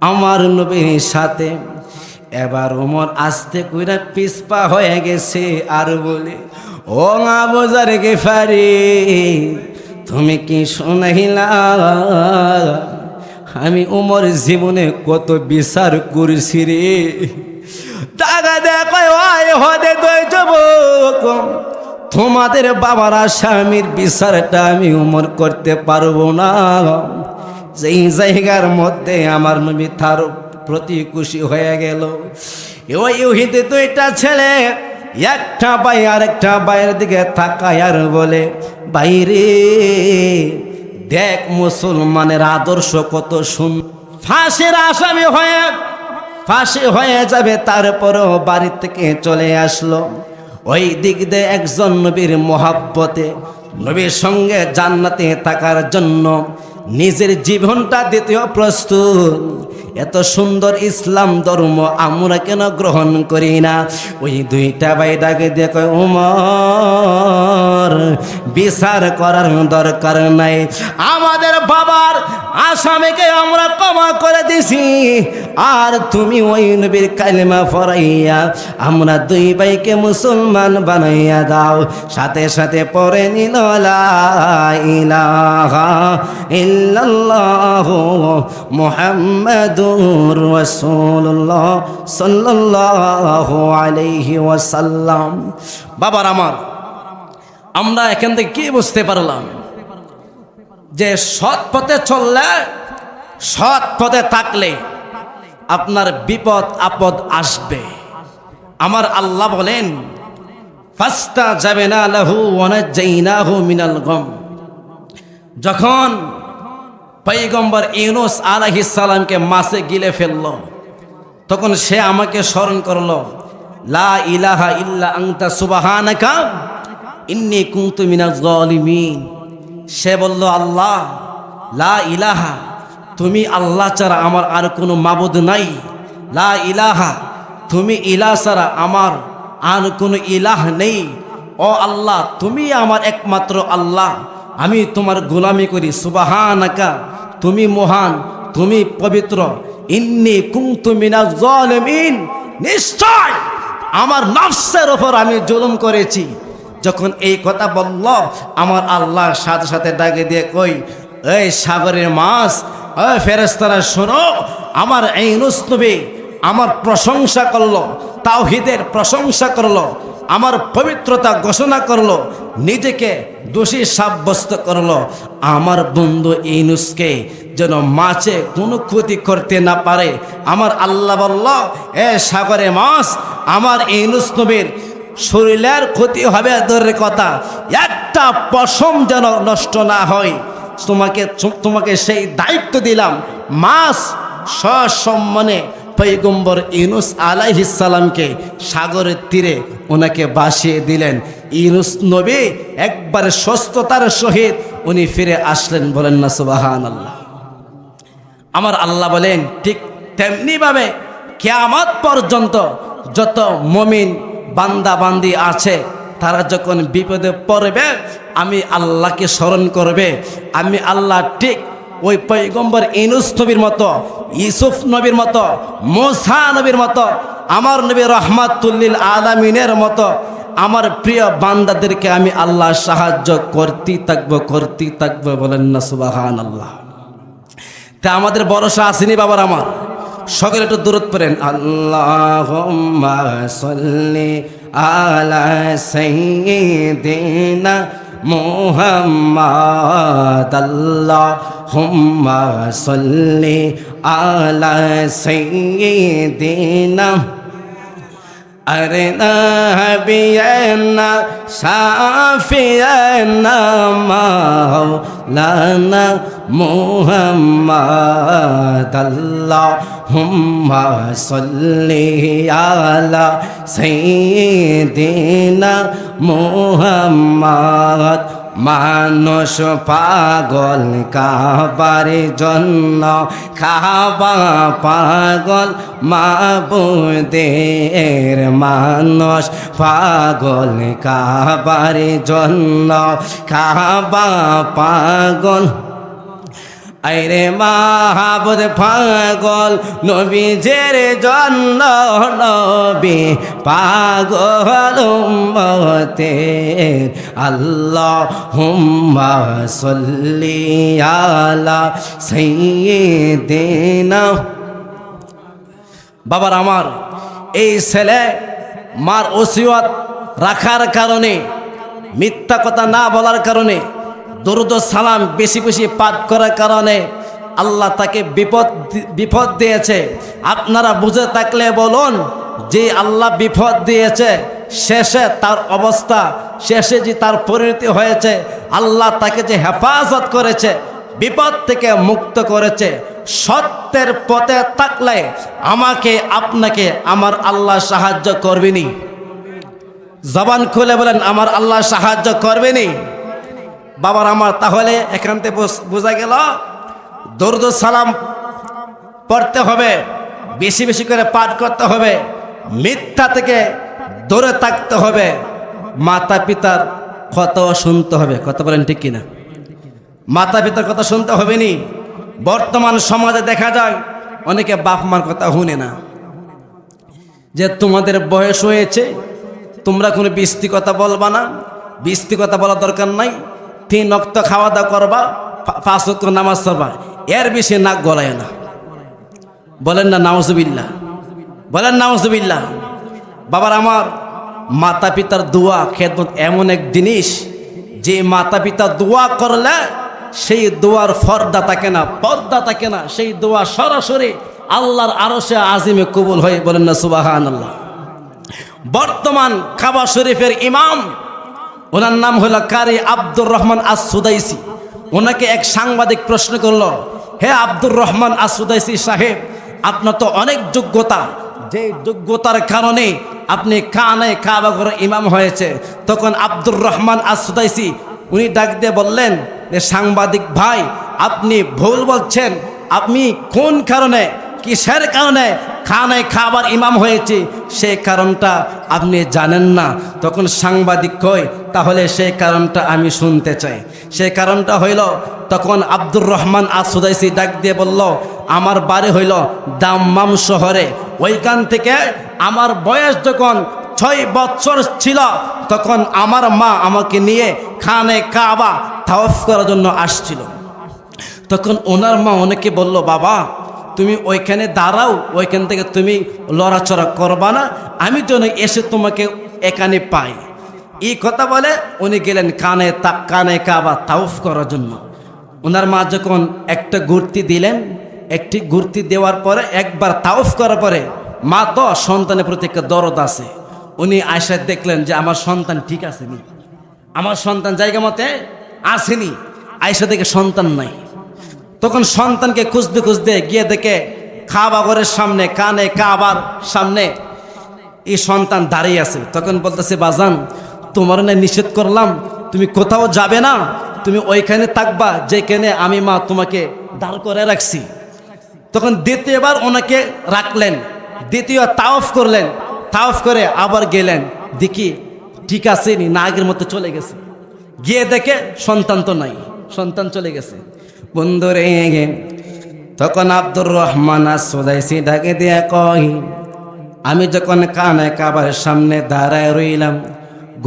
আমার নবীর সাথে। এবার ওমর আস্তে কইরা পিছপা হয়ে গেছে আর বলে, ও আবু জার গিফারি, তুমি কি শুনাইলা আমি ওমর জীবনে কত বিচার করেছি রে। টাকা দেখায় হদে দই যুবক, তোমাদের বাবার স্বামীর বিচারটা আমি ওমর করতে পারবো না। যেই জায়গার মধ্যে আমার নবী তার প্রতি খুশি হয়ে গেল। ওই ইহুদি দুইটা ছেলে, একটা ভাই আর একটা ভাইয়ের দিকে তাকায় আর বলে, বাইরে দেখ মুসলমানের আদর্শ কত সুন্দর, ফাঁসির আসামি হয়ে ফাঁসি হয়ে যাবে, তারপরও বাড়ি থেকে চলে আসলো। ওই দিক দিয়ে একজন নবীর মোহাব্বতে নবীর সঙ্গে জান্নাতে থাকার জন্য নিজের জীবনটা দিতেও প্রস্তুত। এত সুন্দর ইসলাম ধর্ম আমরা কেন গ্রহণ করি না? ওই দুইটা ভাই ডাকে দিয়ে কয়, ওমর বিচার করার দরকার নাই, আমাদের বাবার আসামিকে আমরা ক্ষমা করে দিছি, আর তুমি ওই নবীর কালিমা পড়াইয়া আমরা দুই ভাইকে মুসলমান বানাইয়া দাও। সাথে সাথে পড়ে নিল লা ইলাহা ইল্লাল্লাহু মুহাম্মাদুর রাসূলুল্লাহ সাল্লাল্লাহু আলাইহি ওয়াসাল্লাম। বাবার আমার, আমরা এখান থেকে কি বুঝতে পারলাম? যে সৎ পথে চললে, সৎ পথে থাকলে আপনার বিপদ আপদ আসবে। আমার আল্লাহ বলেন, ফাস্তাজাবনা লাহু ওয়া নাজাইনাহু মিনাল গাম। যখন পয়গম্বর ইউনূস আলাইহিস সালামকে মাছে গিলে ফেললো, তখন সে আমাকে স্মরণ করলো, লা ইলাহা ইল্লা আনতা সুবহানাকা ইন্নী কুনতু মিনাজ জালিমিন। সে বলল, আল্লাহ লা ইলাহা, তুমি আল্লাহ ছাড়া আমার আর কোনো মাবুদ নাই। লা ইলাহা, তুমি ইলাহ ছাড়া আমার আর কোনো ইলাহ নেই। ও আল্লাহ, তুমি আমার একমাত্র আল্লাহ, আমি তোমার গোলামি করি। সুবহানাকা, তুমি মহান, তুমি পবিত্র। ইন্নী কুনতু মিনাজ জালিমিন, নিশ্চয় আমার নফসের ওপর আমি জুলুম করেছি। যখন এই কথা বলল, আমার আল্লাহ সাথে সাথে ডাকে দিয়ে কই, এই সাগরের মাছ, ওই ফেরেশতারা শোনো, আমার ইউনূস নবী আমার প্রশংসা করলো, তাওহীদের প্রশংসা করলো, আমার পবিত্রতা ঘোষণা করলো, নিজেকে দোষী সাব্যস্ত করলো। আমার বন্ধু ইউনূসকে যেন মাছে কোনো ক্ষতি করতে না পারে। আমার আল্লাহ বলল, এ সাগরে মাছ, আমার ইউনূস নবীর শরীরের ক্ষতি হবে দূরের কথা, একটা পশম যেন নষ্ট না হয়। তোমাকে সেই দায়িত্ব দিলাম। মাছ সসম্মানে পয়গম্বর ইউনূস আলাইহিস সালামকে সাগরের তীরে ওনাকে বাসিয়ে দিলেন। ইউনূস নবী একবারে সুস্থতার সহিত উনি ফিরে আসলেন। বলেন না সুবহানাল্লাহ। আমার আল্লাহ বলেন, ঠিক তেমনিভাবে কিয়ামত পর্যন্ত যত মুমিন বান্দা বান্দি আছে, তারা যখন বিপদে পড়বে আমি আল্লাহকে স্মরণ করবে, আমি আল্লাহ ঠিক ওই পয়গম্বর ইউনূস নবীর মতো, ইউসুফ নবীর মতো, মূসা নবীর মতো, আমার নবী রাহমাতুল্লিল আলামিনের মতো আমার প্রিয় বান্দাদেরকে আমি আল্লাহ সাহায্য করতেই থাকবো। বলেন না সুবহানাল্লাহ। তা আমাদের ভরসা আসেনি বাবার আমার। সকলে একটু দূরত পড়েন, আল্লাহুম্মা সাল্লি আলা সাইয়্যিদিনা মুহাম্মাদ, আল্লাহুম্মা সাল্লি আলা সাইয়্যিদিনা নবিয়্যিনা শাফিয়্যিনা মাওলানা মুহাম্মাদ, আল্লাহুম্মা সাল্লি আলা সাইয়্যিদিনা মুহাম্মাদ। মানুষ পাগল কাবার জন্য, কাবা পাগল মাবুদের। মানুষ পাগল কাবার জন্য, কাবা পাগল। আইরে মাহবুদ পাগল নবীজের জন্য, নবী পাগল উম্মতের। আল্লাহুম্মা সাল্লি আলা সাইয়্যিদিনা। বাবার আমার, এই ছেলে মার ওসিয়ত রাখার কারণে, মিথ্যা কথা না বলার কারণে, দরুদ ও সালাম বেশি বেশি পাঠ করার কারণে আল্লাহ তাকে বিপদ দিয়েছে। আপনারা বুঝে থাকলে বলুন যে আল্লাহ বিপদ দিয়েছে, শেষে তার অবস্থা, শেষে যে তার পরিণতি হয়েছে, আল্লাহ তাকে যে হেফাজত করেছে, বিপদ থেকে মুক্ত করেছে। সত্যের পথে থাকলে আমাকে আপনাকে আমার আল্লাহ সাহায্য করবেনি। জবান খুলে বলেন, আমার আল্লাহ সাহায্য করবেনি। বাবার আমার, তাহলে এখান থেকে বোঝা গেল দরুদ সালাম পড়তে হবে, বেশি বেশি করে পাঠ করতে হবে, মিথ্যা থেকে দূরে থাকতে হবে, মাতা পিতার কথাও শুনতে হবে। কথা বলেন ঠিক কিনা? মাতা পিতার কথা শুনতে হবে নি। বর্তমান সমাজে দেখা যায় অনেকে বাপ মার কথা শুনে না, যে তোমাদের বয়স হয়েছে, তোমরা কোনো বিস্তি কথা বলবা না, বিস্তি কথা বলার দরকার নাই, 3 ওয়াক্ত খাওয়া দাওয়া করবা, 5 ওয়াক্ত নামাজ পড়বা, এর বেশি নাক গলায় না। বলেন না নাউজুবিল্লাহ, বলেন নাউজুবিল্লাহ। বাবার আমার, মাতা পিতার দোয়া খেদমত এমন এক জিনিস, যে মাতা পিতা দোয়া করলে সেই দোয়ার ফর্দা থাকে না, পর্দা থাকে না, সেই দোয়া সরাসরি আল্লাহর আরশে আজিমে কবুল হয়। বলেন না সুবহানাল্লাহ। বর্তমান কাবা শরীফের ইমাম, ওনার নাম হলো কারি আব্দুর রহমান আস-সুদাইসি। ওনাকে এক সাংবাদিক প্রশ্ন করলো, হে আব্দুর রহমান আস-সুদাইসি সাহেব, আপনার তো অনেক যোগ্যতা, যে যোগ্যতার কারণে আপনি কানে কাবা ঘরে ইমাম হয়েছে। তখন আব্দুর রহমান আস-সুদাইসি উনি ডাক দিয়ে বললেন, যে সাংবাদিক ভাই, আপনি ভুল বলছেন। আপনি কোন কারণে, কিসের কারণে খানায় খাবার ইমাম হয়েছে, সেই কারণটা আপনি জানেন না। তখন সাংবাদিক কয়, তাহলে সেই কারণটা আমি শুনতে চাই। সেই কারণটা হইল, তখন আব্দুর রহমান আস-সুদাইসি ডাক দিয়ে বলল, আমার বাড়ি হইল দাম্মাম শহরে। ওইখান থেকে আমার বয়স যখন 6 বছর ছিল, তখন আমার মা আমাকে নিয়ে খানে কাবা তাওয়াফ করার জন্য আসছিল। তখন ওনার মা অনেকে বলল, বাবা তুমি ওইখানে দাঁড়াও, ওইখান থেকে তুমি লড়াচড়া করবা না, আমি যেন এসে তোমাকে এখানে পাই। এই কথা বলে উনি গেলেন কানে কাবা তাওয়াফ করার জন্য। ওনার মা যখন একটা গুর্তি দিলেন, একটি গুর্তি দেওয়ার পরে একবার তাওয়াফ করার পরে, মা তো সন্তানের প্রতি একটা দরদ আছে, উনি আয়সা দেখলেন যে আমার সন্তান ঠিক আসেনি, আমার সন্তান জায়গা মতে আসেনি। আয়সা দেখে সন্তান নাই। তখন সন্তানকে খুঁজতে খুঁজতে গিয়ে দেখে কাবা ঘরের সামনে, কানে কাবার সামনে এই সন্তান দাঁড়িয়ে আছে। তখন বলতেছে, বাজান তোমার না নিষেধ করলাম, তুমি কোথাও যাবে না, তুমি ওইখানে থাকবা যেখানে আমি মা তোমাকে দাঁড় করে রাখছি। তখন দ্বিতীয়বার ওনাকে রাখলেন, দ্বিতীয় তাওয়াফ করলেন, তাওয়াফ করে আবার গেলেন, দেখি ঠিক আছে নি, না আগের মতো চলে গেছে। গিয়ে দেখে সন্তান তো নাই, সন্তান চলে গেছে। বন্ধুরে, তখন আব্দুর রহমান আস-সুদাইসি ডাকে দিয়ে কয়, আমি যখন কানে কাবার সামনে দাঁড়ায় রইলাম,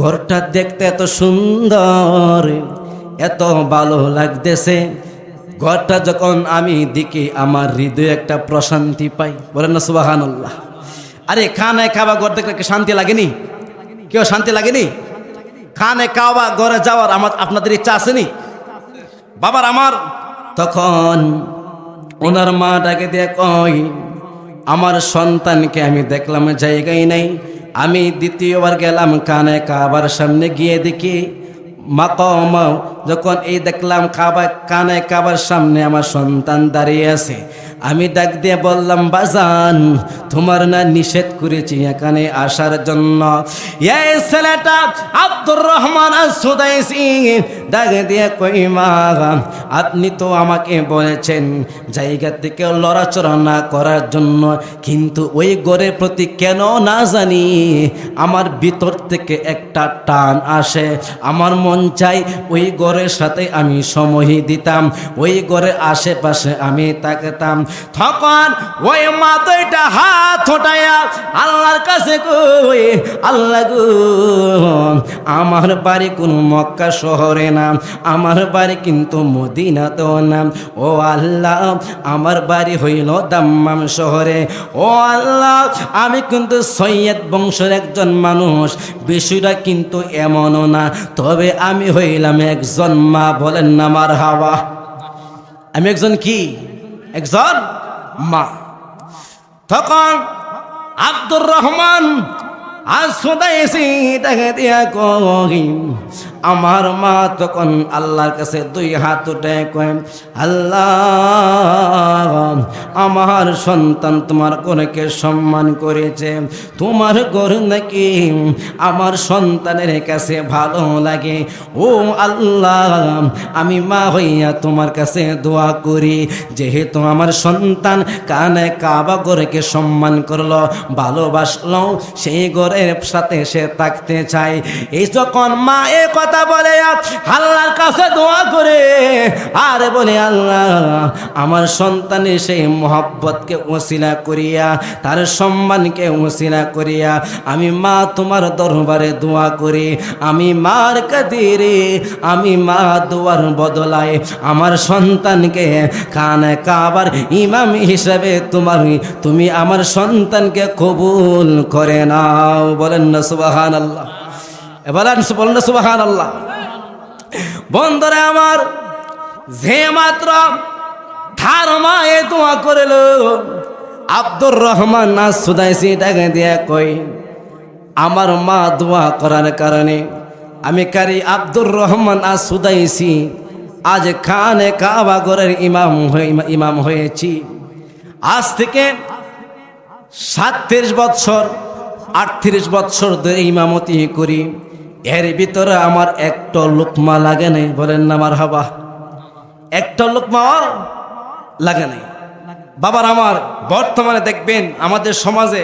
ঘরটা দেখতে এত সুন্দর, এত ভালো লাগতেছে, ঘরটা যখন আমি দেখি আমার হৃদয়ে একটা প্রশান্তি পাই, বলেন না সুবহানাল্লাহ। আরে খানে কাবা ঘর দেখলে কি শান্তি লাগেনি? কেউ শান্তি লাগেনি? খানে কাবা ঘরে যাওয়ার আপনাদের ইচ্ছা আসেনি? বাবার আমার তখন ওনার মা ডাকে দিয়ে কই, আমার সন্তানকে আমি দেখলাম জায়গায় নাই। আমি দ্বিতীয়বার গেলাম কানে কাবার সামনে, গিয়ে দেখি মাকাম, যখন এই দেখলাম কানে কাবার সামনে আমার সন্তান দাঁড়িয়ে আছে। আমি ডাক দিয়ে বললাম, বাজান তোমার না নিষেধ করেছি এখানে আসার জন্য? এই ছেলেটা আব্দুর রহমান আস-সুদাইসি ডাক দিয়ে কই, মা আপনি তো আমাকে বলেছেন জায়গা থেকে লড়াচড়া না করার জন্য, কিন্তু ওই ঘরের প্রতি কেন না জানি আমার ভিতর থেকে একটা টান আসে। আমার মন চাই ওই ঘরের সাথে আমি সময় দিতাম, ওই ঘরের আশেপাশে আমি তাকাতাম। তখন ওই মা দুইটা হাত উঠাইয়া আল্লাহর কাছে কই, আল্লাহ গো, আমার বাড়ি কোন মক্কা শহরে না, আমার বাড়ি কিন্তু মদিনাতেও না। ও আল্লাহ, আমার বাড়ি হইল দাম্মাম শহরে। ও আল্লাহ, আমি কিন্তু সৈয়দ বংশের একজন মানুষ, বিষয়টা কিন্তু এমনও না, তবে আমি হইলাম একজন মা। বলেন না মারহাবা। আমি একজন কি? একজন মা। তখন আব্দুর রহমান আস-সুদাইসি তাকে দিয়া কই, আমার মা তখন আল্লাহর কাছে দুই হাত উঠে কয়, আল্লাহ, আমার সন্তান তোমার ঘরকে সম্মান করেছে, তোমার ঘর নাকি আমার সন্তানের কাছে ভালো লাগে। ও আল্লাহ, আমি মা হইয়া তোমার কাছে দোয়া করি, যেহেতু আমার সন্তান কানে কাবা ঘরকে সম্মান করলো, ভালোবাসলো, সেই ঘরের সাথে সে থাকতে চায়। এই যখন মা এ কথা বলে আল্লাহর কাছে দোয়া করে আর বলে, আল্লাহ, আমার সন্তানের সেই মোহাব্বতকে ওসিলা করিয়া, তার সম্মানকে ওসিলা করিয়া আমি মা তোমার দরবারে দোয়া করি। আমি মার কাদিরে, আমি মা দোয়ার বদলায় আমার সন্তানকে কানে কাবার ইমাম হিসাবে তুমি আমার সন্তানকে কবুল করে নাও। বলেন না সুবহানাল্লাহ। বলেন না সুবহানাল্লাহ। বন্ধুরা আমার, যে মাত্র তার মা এ দোয়া করিল, আব্দুর রহমান আস-সুদাইসি ডাকে দিয়া কই, আমার মা দোয়া করার কারণে আমি কারি আব্দুর রহমান আস-সুদাইসি আজ খানে কাবা ঘরের ইমাম হয়েছি। আজ থেকে 37 বৎসর 38 বৎসর ধরে ইমামতি করি, এর ভিতরে আমার একটা লোকমা লাগে নাই। বলেন না মারহাবা। একটা লোকমা লাগে নাই। বাবার আমার, বর্তমানে দেখবেন আমাদের সমাজে